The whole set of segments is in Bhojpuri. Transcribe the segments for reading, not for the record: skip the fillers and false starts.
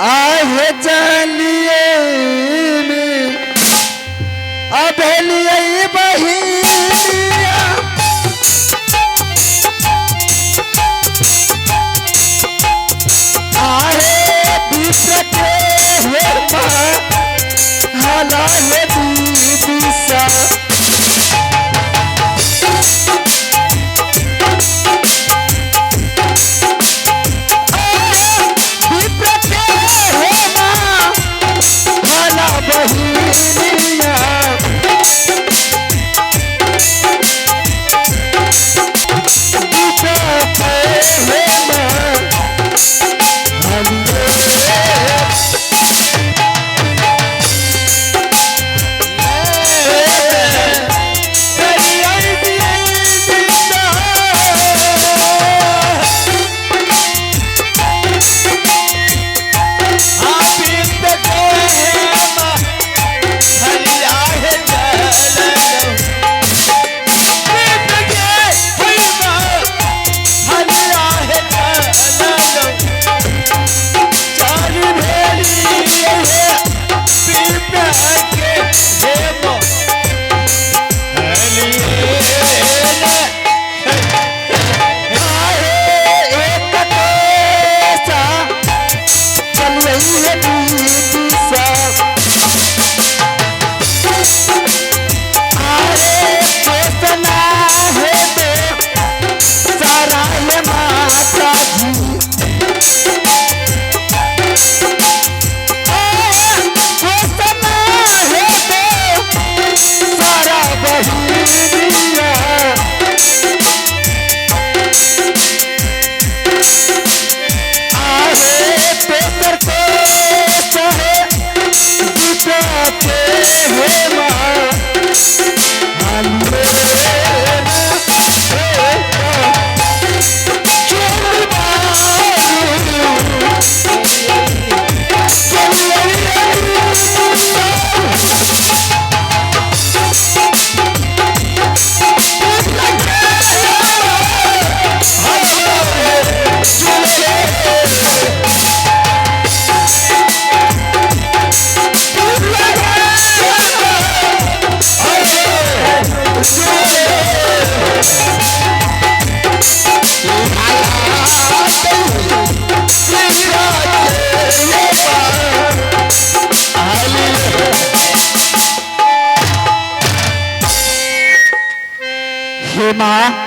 आहे जालिए में अबेलिए बहिनिया आहे बिसके हे हाला हे दिशा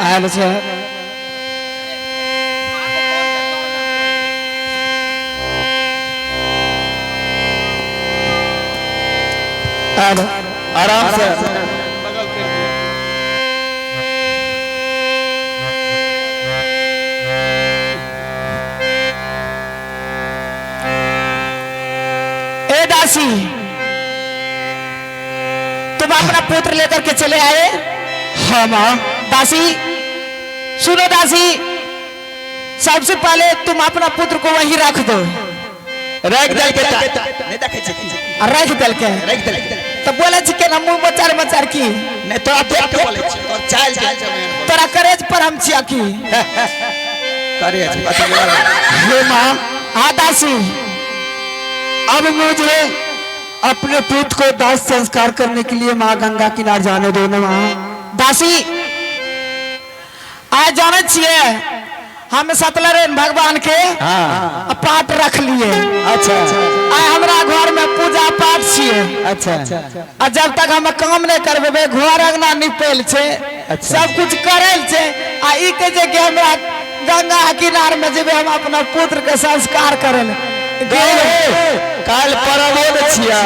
आयल छे आराम से बगल कर दिया। ए दासी तुम अपना पुत्र लेकर के चले आए। हाँ माँ। दासी सुनो दासी, सबसे पहले तुम अपना पुत्र को वहीं रख दो। रख दल के नहीं देखे छी रख दल के तो बोले छी के ना मुंह मचार मचार की नहीं तो आप देख के बोले छी और चाल चाल तोरा करेज पर हम छिया की करेज हे मां। हां दासी अब मुझे अपने पुत्र को दाह संस्कार करने के लिए मां गंगा किनारे जाने दो ना मां। दासी आज जाने छिए हम सतलरेन भगवान के पाठ रख लिए। अच्छा आज हमरा घर में पूजा पाठ छिए। अच्छा आ जब तक हम काम नहीं करबे घर अंगना निपल छे सब कुछ करल छे आ ई के जे के हमरा गंगा किनारे में जेबे हम अपना पुत्र के संस्कार करल काल परब छिया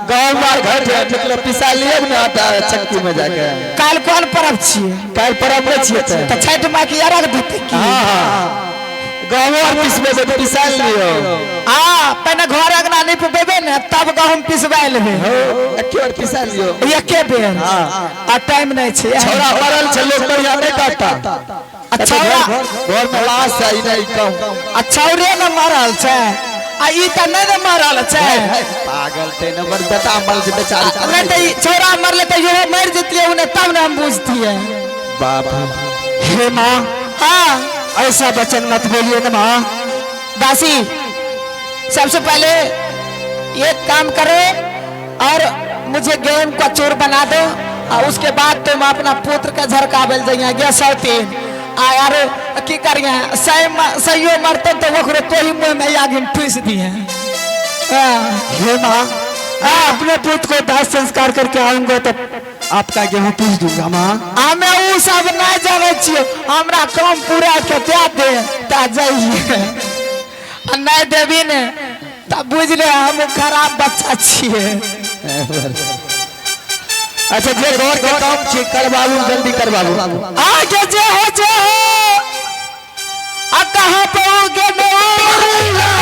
गांव में घट मतलब पिसा लिए ना आता चक्की में जाके। काल कौन परब छिए? काल परब में छिए त छठ माई के अर्घ देते की। हां गांव में पिसबे से पिसा लियो। हां पहले घर अंगना नहीं पुबेबे न तब गहूम पिसबा लेबे। एके बार पिसा लियो एके बेर। हां आ टाइम नहीं छे छोरा मरल छे लोग बढ़िया नहीं करता। अच्छा घर में लाश आई नहीं कहूं अच्छा रे न मरल छे आ ई त नहीं न मरल छे पागल ते न बर बेटा मर जे बेचारी नहीं त छोरा मरले त यो मर जतिए उने तब न हम बुझतिए। बाप हे मां। हां ऐसा वचन मत बोलिए ना माँ। दासी सबसे पहले ये काम करो और मुझे गेम का चोर बना दो और उसके बाद तुम अपना पुत्र का झरकाबल जाइए 103 यार की करिए सही मरते तो वो तो ही मुँह में आगे ठूस दिए। हे माँ अपने पुत्र को दाह संस्कार करके आऊंगा तो आपका गेहूं पीस दूंगा माँ। हमें वो सब नहीं जाने छिए हमरा काम पूरा के दे ता जाइए नहीं देवी ने तब बुझ ले हम खराब बच्चा छिए। अच्छा जे घर के काम छी करवाबू जल्दी करवाबू। आगे जे हो आ कहां पहुंचे मोरिया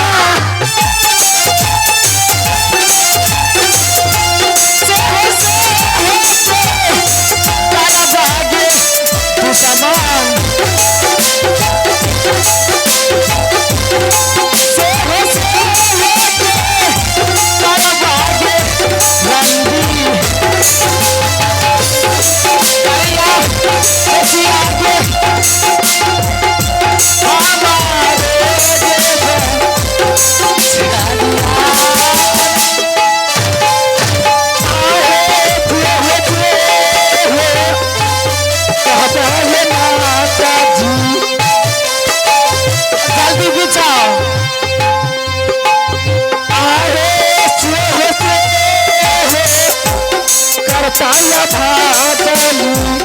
करता भागली